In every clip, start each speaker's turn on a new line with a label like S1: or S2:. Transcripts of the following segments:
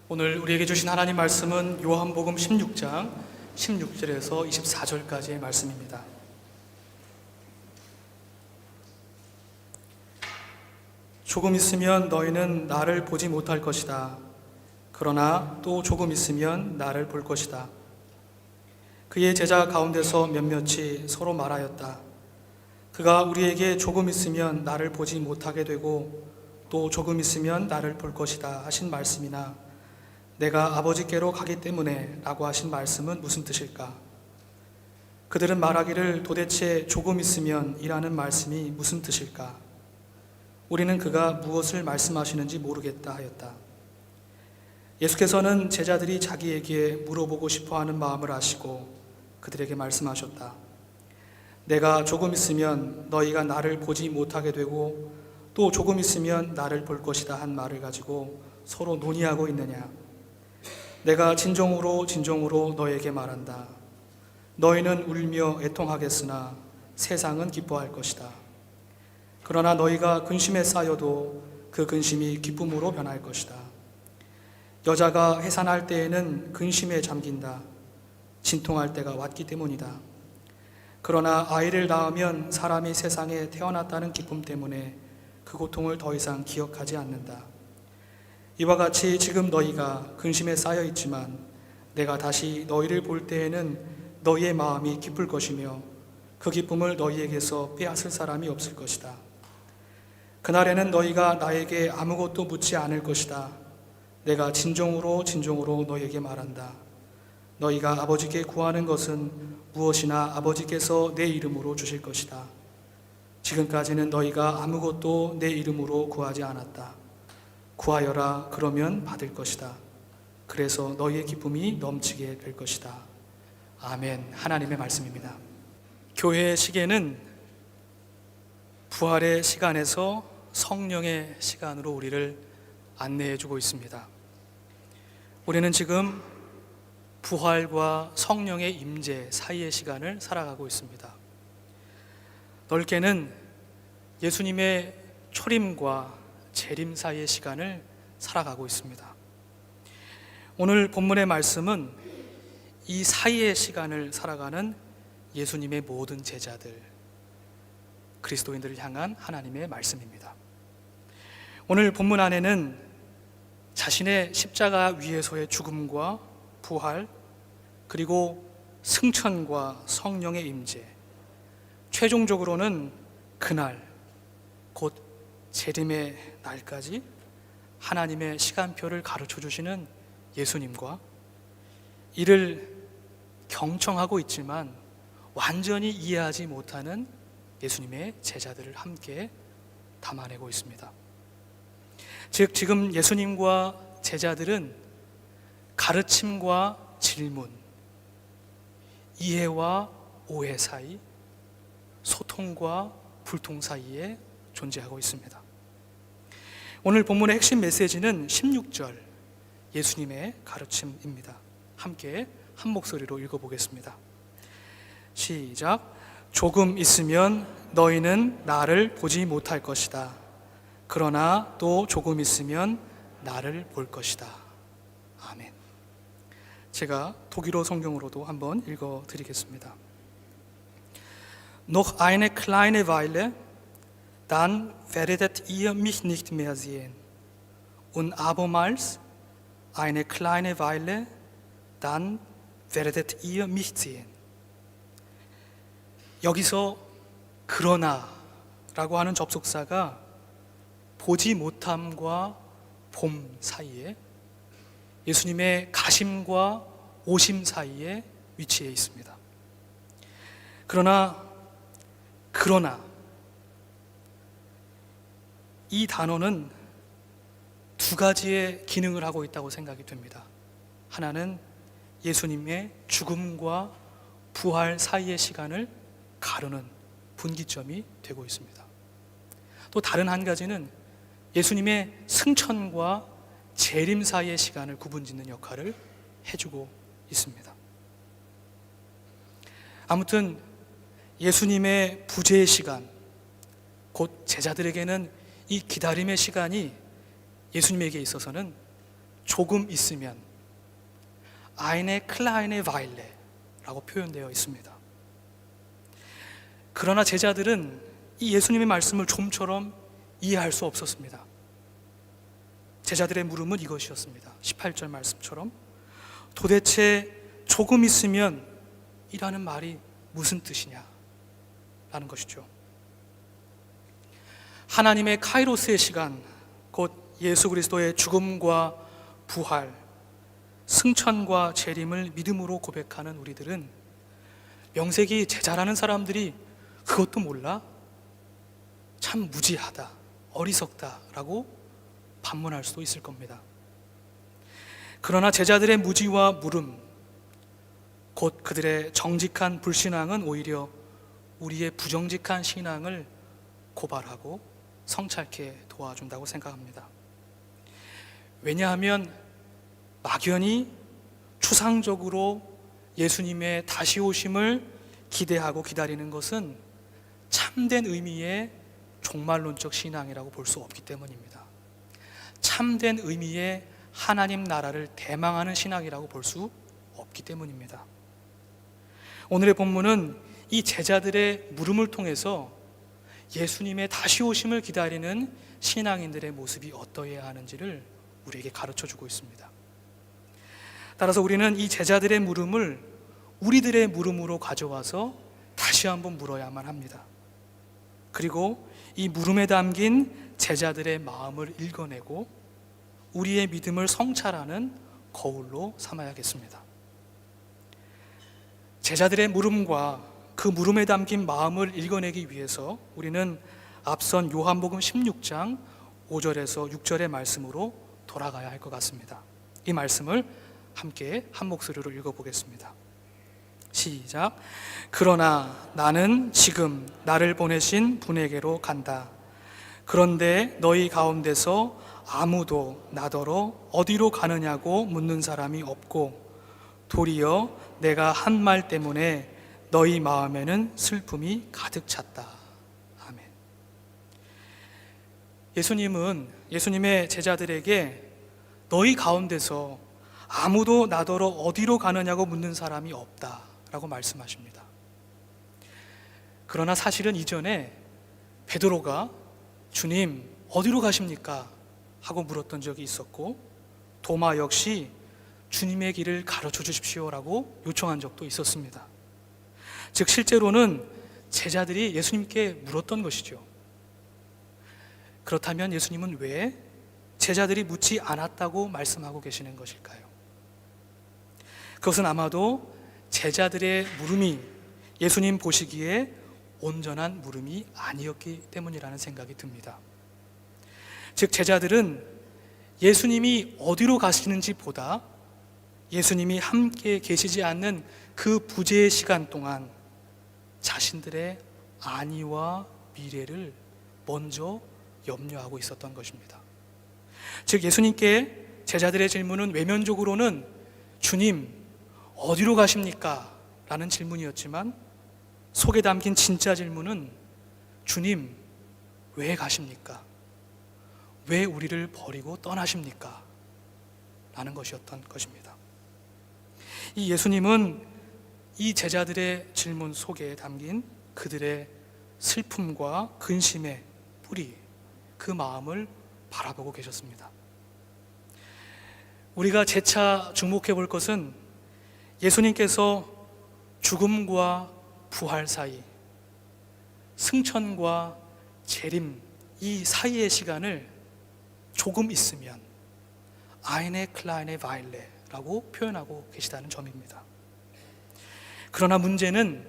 S1: 오늘 우리에게 주신 하나님 말씀은 요한복음 16장 16절에서 24절까지의 말씀입니다. 조금 있으면 너희는 나를 보지 못할 것이다. 그러나 또 조금 있으면 나를 볼 것이다. 그의 제자 가운데서 몇몇이 서로 말하였다. 그가 우리에게 조금 있으면 나를 보지 못하게 되고 또 조금 있으면 나를 볼 것이다 하신 말씀이나 내가 아버지께로 가기 때문에 라고 하신 말씀은 무슨 뜻일까? 그들은 말하기를 도대체 조금 있으면 이라는 말씀이 무슨 뜻일까? 우리는 그가 무엇을 말씀하시는지 모르겠다 하였다. 예수께서는 제자들이 자기에게 물어보고 싶어하는 마음을 아시고 그들에게 말씀하셨다. 내가 조금 있으면 너희가 나를 보지 못하게 되고 또 조금 있으면 나를 볼 것이다 한 말을 가지고 서로 논의하고 있느냐? 내가 진정으로 너에게 말한다. 너희는 울며 애통하겠으나 세상은 기뻐할 것이다. 그러나 너희가 근심에 쌓여도 그 근심이 기쁨으로 변할 것이다. 여자가 해산할 때에는 근심에 잠긴다. 진통할 때가 왔기 때문이다. 그러나 아이를 낳으면 사람이 세상에 태어났다는 기쁨 때문에 그 고통을 더 이상 기억하지 않는다. 이와 같이 지금 너희가 근심에 쌓여 있지만 내가 다시 너희를 볼 때에는 너희의 마음이 기쁠 것이며 그 기쁨을 너희에게서 빼앗을 사람이 없을 것이다. 그날에는 너희가 나에게 아무것도 묻지 않을 것이다. 내가 진정으로 너희에게 말한다. 너희가 아버지께 구하는 것은 무엇이나 아버지께서 내 이름으로 주실 것이다. 지금까지는 너희가 아무것도 내 이름으로 구하지 않았다. 구하여라, 그러면 받을 것이다. 그래서 너희의 기쁨이 넘치게 될 것이다. 아멘. 하나님의 말씀입니다. 교회의 시계는 부활의 시간에서 성령의 시간으로 우리를 안내해 주고 있습니다. 우리는 지금 부활과 성령의 임재 사이의 시간을 살아가고 있습니다. 넓게는 예수님의 초림과 재림 사이의 시간을 살아가고 있습니다. 오늘 본문의 말씀은 이 사이의 시간을 살아가는 예수님의 모든 제자들, 그리스도인들을 향한 하나님의 말씀입니다. 오늘 본문 안에는 자신의 십자가 위에서의 죽음과 부활, 그리고 승천과 성령의 임재, 최종적으로는 그날 곧 재림의 날까지 하나님의 시간표를 가르쳐 주시는 예수님과 이를 경청하고 있지만 완전히 이해하지 못하는 예수님의 제자들을 함께 담아내고 있습니다. 즉 지금 예수님과 제자들은 가르침과 질문, 이해와 오해 사이, 소통과 불통 사이에 존재하고 있습니다. 오늘 본문의 핵심 메시지는 16절 예수님의 가르침입니다. 함께 한 목소리로 읽어보겠습니다. 시작. 조금 있으면 너희는 나를 보지 못할 것이다. 그러나 또 조금 있으면 나를 볼 것이다. 아멘. 제가 독일어 성경으로도 한번 읽어드리겠습니다. Noch eine kleine Weile, dann werdet ihr mich nicht mehr sehen. Und abermals eine kleine Weile, dann werdet ihr mich sehen. 여기서 그러나 라고 하는 접속사가 보지 못함과 봄 사이에 예수님의 가심과 오심 사이에 위치해 있습니다. 그러나 이 단어는 두 가지의 기능을 하고 있다고 생각이 됩니다. 하나는 예수님의 죽음과 부활 사이의 시간을 가르는 분기점이 되고 있습니다. 또 다른 한 가지는 예수님의 승천과 재림 사이의 시간을 구분짓는 역할을 해주고 있습니다. 아무튼 예수님의 부재의 시간, 곧 제자들에게는 이 기다림의 시간이 예수님에게 있어서는 조금 있으면 eine kleine Weile라고 표현되어 있습니다. 그러나 제자들은 이 예수님의 말씀을 좀처럼 이해할 수 없었습니다. 제자들의 물음은 이것이었습니다. 18절 말씀처럼 도대체 조금 있으면 이라는 말이 무슨 뜻이냐 라는 것이죠. 하나님의 카이로스의 시간, 곧 예수 그리스도의 죽음과 부활, 승천과 재림을 믿음으로 고백하는 우리들은 명색이 제자라는 사람들이 그것도 몰라? 참 무지하다, 어리석다 라고 반문할 수도 있을 겁니다. 그러나 제자들의 무지와 물음, 곧 그들의 정직한 불신앙은 오히려 우리의 부정직한 신앙을 고발하고 성찰케 도와준다고 생각합니다. 왜냐하면 막연히 추상적으로 예수님의 다시 오심을 기대하고 기다리는 것은 참된 의미의 종말론적 신앙이라고 볼 수 없기 때문입니다. 참된 의미의 하나님 나라를 대망하는 신앙이라고 볼 수 없기 때문입니다. 오늘의 본문은 이 제자들의 물음을 통해서 예수님의 다시 오심을 기다리는 신앙인들의 모습이 어떠해야 하는지를 우리에게 가르쳐주고 있습니다. 따라서 우리는 이 제자들의 물음을 우리들의 물음으로 가져와서 다시 한번 물어야만 합니다. 그리고 이 물음에 담긴 제자들의 마음을 읽어내고 우리의 믿음을 성찰하는 거울로 삼아야겠습니다. 제자들의 물음과 그 물음에 담긴 마음을 읽어내기 위해서 우리는 앞선 요한복음 16장 5절에서 6절의 말씀으로 돌아가야 할 것 같습니다. 이 말씀을 함께 한 목소리로 읽어보겠습니다. 시작. 그러나 나는 지금 나를 보내신 분에게로 간다. 그런데 너희 가운데서 아무도 나더러 어디로 가느냐고 묻는 사람이 없고 도리어 내가 한 말 때문에 너희 마음에는 슬픔이 가득 찼다. 아멘. 예수님은 예수님의 제자들에게 너희 가운데서 아무도 나더러 어디로 가느냐고 묻는 사람이 없다라고 말씀하십니다. 그러나 사실은 이전에 베드로가 주님 어디로 가십니까? 하고 물었던 적이 있었고 도마 역시 주님의 길을 가르쳐 주십시오라고 요청한 적도 있었습니다. 즉 실제로는 제자들이 예수님께 물었던 것이죠. 그렇다면 예수님은 왜 제자들이 묻지 않았다고 말씀하고 계시는 것일까요? 그것은 아마도 제자들의 물음이 예수님 보시기에 온전한 물음이 아니었기 때문이라는 생각이 듭니다. 즉 제자들은 예수님이 어디로 가시는지 보다 예수님이 함께 계시지 않는 그 부재의 시간 동안 자신들의 안위와 미래를 먼저 염려하고 있었던 것입니다. 즉 예수님께 제자들의 질문은 외면적으로는 주님 어디로 가십니까? 라는 질문이었지만 속에 담긴 진짜 질문은 주님 왜 가십니까? 왜 우리를 버리고 떠나십니까? 라는 것이었던 것입니다. 이 예수님은 이 제자들의 질문 속에 담긴 그들의 슬픔과 근심의 뿌리, 그 마음을 바라보고 계셨습니다. 우리가 재차 주목해 볼 것은 예수님께서 죽음과 부활 사이, 승천과 재림 이 사이의 시간을 조금 있으면 eine kleine Weile라고 표현하고 계시다는 점입니다. 그러나 문제는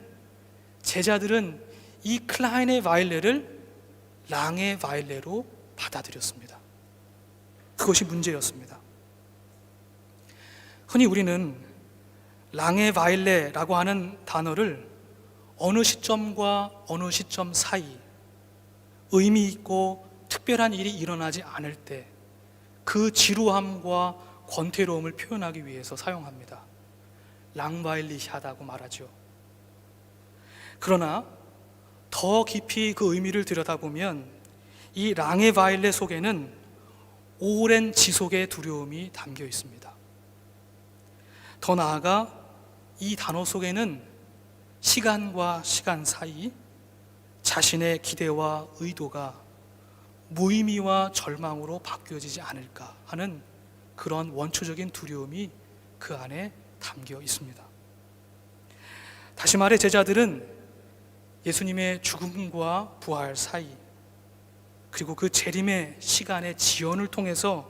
S1: 제자들은 이 kleine Weile를 lange Weile로 받아들였습니다. 그것이 문제였습니다. 흔히 우리는 lange Weile라고 하는 단어를 어느 시점과 어느 시점 사이 의미 있고 특별한 일이 일어나지 않을 때 그 지루함과 권태로움을 표현하기 위해서 사용합니다. 랑바일리샤다고 말하죠. 그러나 더 깊이 그 의미를 들여다보면 이 랑에바일레 속에는 오랜 지속의 두려움이 담겨 있습니다. 더 나아가 이 단어 속에는 시간과 시간 사이 자신의 기대와 의도가 무의미와 절망으로 바뀌어지지 않을까 하는 그런 원초적인 두려움이 그 안에 담겨 있습니다. 다시 말해 제자들은 예수님의 죽음과 부활 사이, 그리고 그 재림의 시간의 지연을 통해서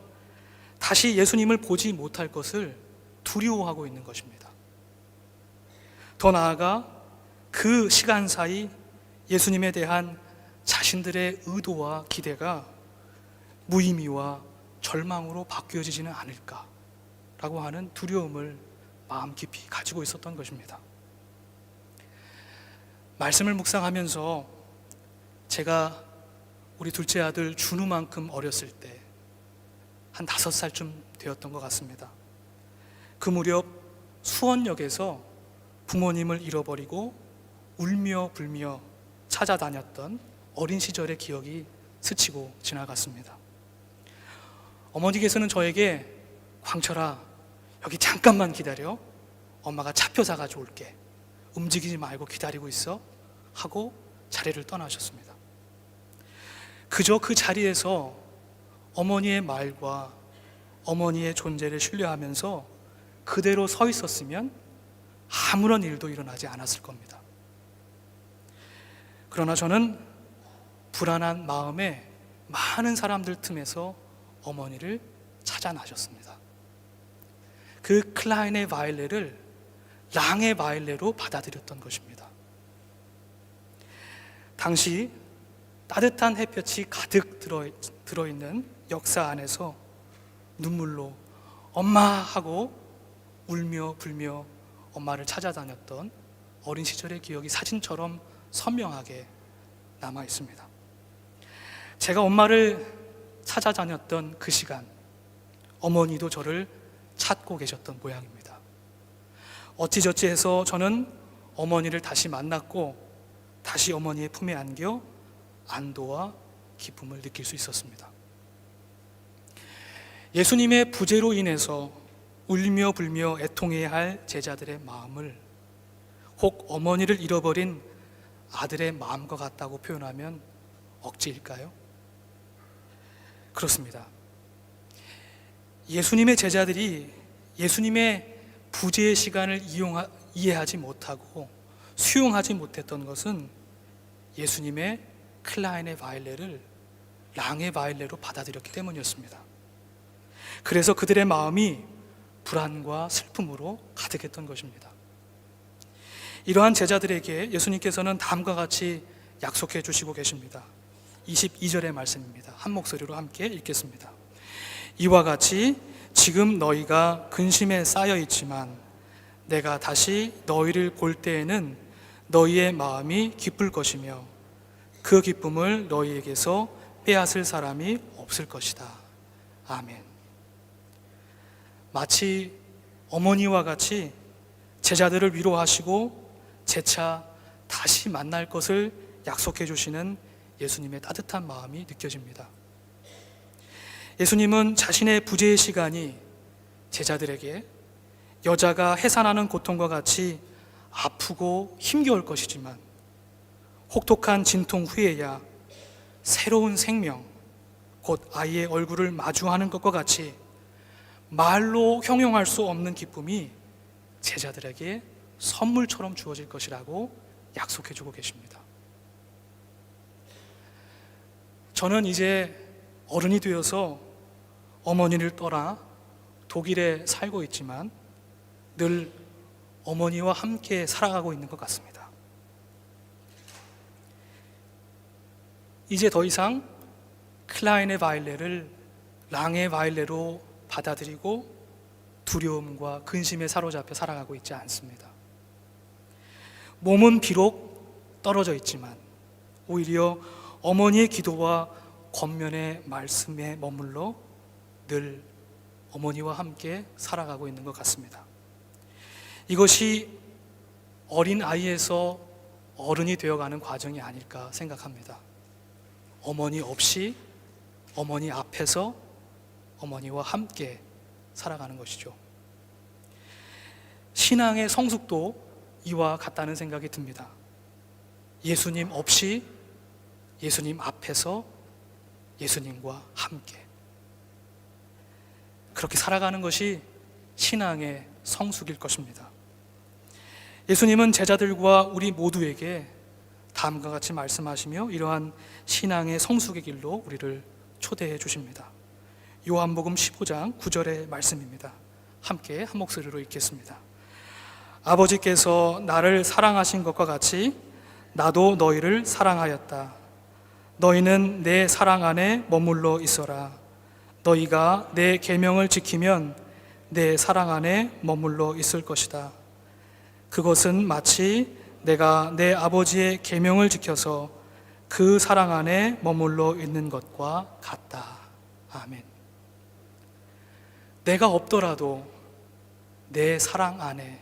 S1: 다시 예수님을 보지 못할 것을 두려워하고 있는 것입니다. 더 나아가 그 시간 사이 예수님에 대한 자신들의 의도와 기대가 무의미와 절망으로 바뀌어지지는 않을까라고 하는 두려움을 마음 깊이 가지고 있었던 것입니다. 말씀을 묵상하면서 제가 우리 둘째 아들 준우만큼 어렸을 때 한 5살쯤 되었던 것 같습니다. 그 무렵 수원역에서 부모님을 잃어버리고 울며 불며 찾아다녔던 어린 시절의 기억이 스치고 지나갔습니다. 어머니께서는 저에게 광철아, 여기 잠깐만 기다려. 엄마가 차표 사가지고 올게. 움직이지 말고 기다리고 있어 하고 자리를 떠나셨습니다. 그저 그 자리에서 어머니의 말과 어머니의 존재를 신뢰하면서 그대로 서 있었으면 아무런 일도 일어나지 않았을 겁니다. 그러나 저는 불안한 마음에 많은 사람들 틈에서 어머니를 찾아 나셨습니다. 그 클라인의 바일레를 랑의 바일레로 받아들였던 것입니다. 당시 따뜻한 햇볕이 가득 들어있는 역사 안에서 눈물로 엄마 하고 울며 불며 엄마를 찾아다녔던 어린 시절의 기억이 사진처럼 선명하게 남아 있습니다. 제가 엄마를 찾아다녔던 그 시간, 어머니도 저를 찾고 계셨던 모양입니다. 어찌저찌 해서 저는 어머니를 다시 만났고 다시 어머니의 품에 안겨 안도와 기쁨을 느낄 수 있었습니다. 예수님의 부재로 인해서 울며 불며 애통해야 할 제자들의 마음을 혹 어머니를 잃어버린 아들의 마음과 같다고 표현하면 억지일까요? 그렇습니다. 예수님의 제자들이 예수님의 부재의 시간을 이해하지 못하고 수용하지 못했던 것은 예수님의 클라인의 바일레를 랑의 바일레로 받아들였기 때문이었습니다. 그래서 그들의 마음이 불안과 슬픔으로 가득했던 것입니다. 이러한 제자들에게 예수님께서는 다음과 같이 약속해 주시고 계십니다. 22절의 말씀입니다. 한 목소리로 함께 읽겠습니다. 이와 같이 지금 너희가 근심에 쌓여 있지만 내가 다시 너희를 볼 때에는 너희의 마음이 기쁠 것이며 그 기쁨을 너희에게서 빼앗을 사람이 없을 것이다. 아멘. 마치 어머니와 같이 제자들을 위로하시고 재차 다시 만날 것을 약속해 주시는 예수님의 따뜻한 마음이 느껴집니다. 예수님은 자신의 부재의 시간이 제자들에게 여자가 해산하는 고통과 같이 아프고 힘겨울 것이지만 혹독한 진통 후에야 새로운 생명, 곧 아이의 얼굴을 마주하는 것과 같이 말로 형용할 수 없는 기쁨이 제자들에게 선물처럼 주어질 것이라고 약속해주고 계십니다. 저는 이제 어른이 되어서 어머니를 떠나 독일에 살고 있지만 늘 어머니와 함께 살아가고 있는 것 같습니다. 이제 더 이상 클라인의 바일레를 랑의 바일레로 받아들이고 두려움과 근심에 사로잡혀 살아가고 있지 않습니다. 몸은 비록 떨어져 있지만 오히려 어머니의 기도와 권면의 말씀에 머물러 늘 어머니와 함께 살아가고 있는 것 같습니다. 이것이 어린 아이에서 어른이 되어가는 과정이 아닐까 생각합니다. 어머니 없이 어머니 앞에서 어머니와 함께 살아가는 것이죠. 신앙의 성숙도 이와 같다는 생각이 듭니다. 예수님 없이, 예수님 앞에서, 예수님과 함께 그렇게 살아가는 것이 신앙의 성숙일 것입니다. 예수님은 제자들과 우리 모두에게 다음과 같이 말씀하시며 이러한 신앙의 성숙의 길로 우리를 초대해 주십니다. 요한복음 15장 9절의 말씀입니다. 함께 한 목소리로 읽겠습니다. 아버지께서 나를 사랑하신 것과 같이 나도 너희를 사랑하였다. 너희는 내 사랑 안에 머물러 있어라. 너희가 내 계명을 지키면 내 사랑 안에 머물러 있을 것이다. 그것은 마치 내가 내 아버지의 계명을 지켜서 그 사랑 안에 머물러 있는 것과 같다. 아멘. 내가 없더라도 내 사랑 안에,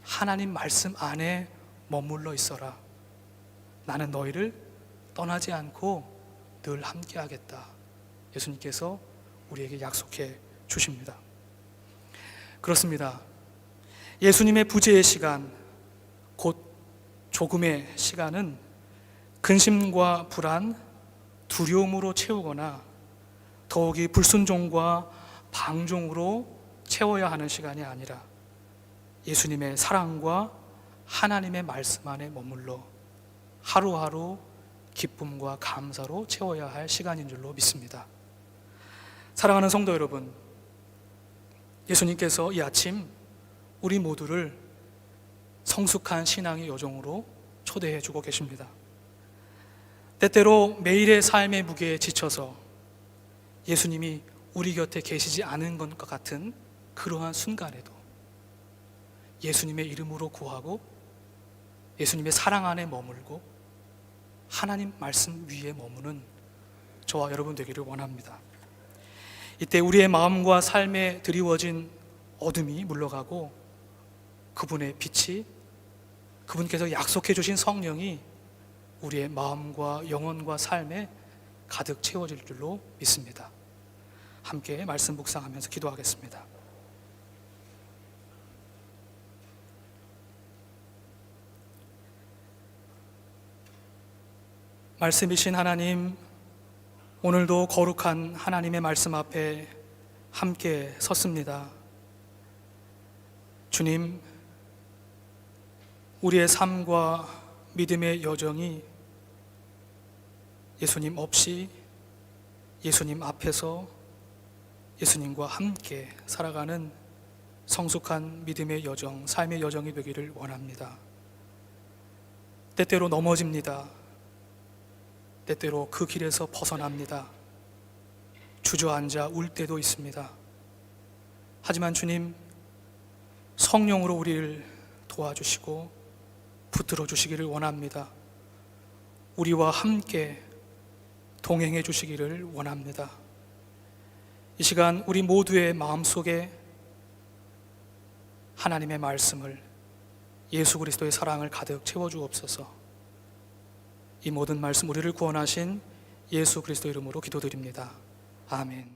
S1: 하나님 말씀 안에 머물러 있어라. 나는 너희를 떠나지 않고 늘 함께 하겠다. 예수님께서 우리에게 약속해 주십니다. 그렇습니다. 예수님의 부재의 시간, 곧 조금의 시간은 근심과 불안, 두려움으로 채우거나 더욱이 불순종과 방종으로 채워야 하는 시간이 아니라 예수님의 사랑과 하나님의 말씀 안에 머물러 하루하루 기쁨과 감사로 채워야 할 시간인 줄로 믿습니다. 사랑하는 성도 여러분, 예수님께서 이 아침 우리 모두를 성숙한 신앙의 여정으로 초대해 주고 계십니다. 때때로 매일의 삶의 무게에 지쳐서 예수님이 우리 곁에 계시지 않은 것과 같은 그러한 순간에도 예수님의 이름으로 구하고 예수님의 사랑 안에 머물고 하나님 말씀 위에 머무는 저와 여러분 되기를 원합니다. 이때 우리의 마음과 삶에 드리워진 어둠이 물러가고 그분의 빛이, 그분께서 약속해 주신 성령이 우리의 마음과 영혼과 삶에 가득 채워질 줄로 믿습니다. 함께 말씀 묵상하면서 기도하겠습니다. 말씀이신 하나님, 오늘도 거룩한 하나님의 말씀 앞에 함께 섰습니다. 주님, 우리의 삶과 믿음의 여정이 예수님 없이, 예수님 앞에서, 예수님과 함께 살아가는 성숙한 믿음의 여정, 삶의 여정이 되기를 원합니다. 때때로 넘어집니다. 때때로 그 길에서 벗어납니다. 주저앉아 울 때도 있습니다. 하지만 주님, 성령으로 우리를 도와주시고 붙들어 주시기를 원합니다. 우리와 함께 동행해 주시기를 원합니다. 이 시간 우리 모두의 마음속에 하나님의 말씀을, 예수 그리스도의 사랑을 가득 채워주옵소서. 이 모든 말씀 우리를 구원하신 예수 그리스도 이름으로 기도드립니다. 아멘.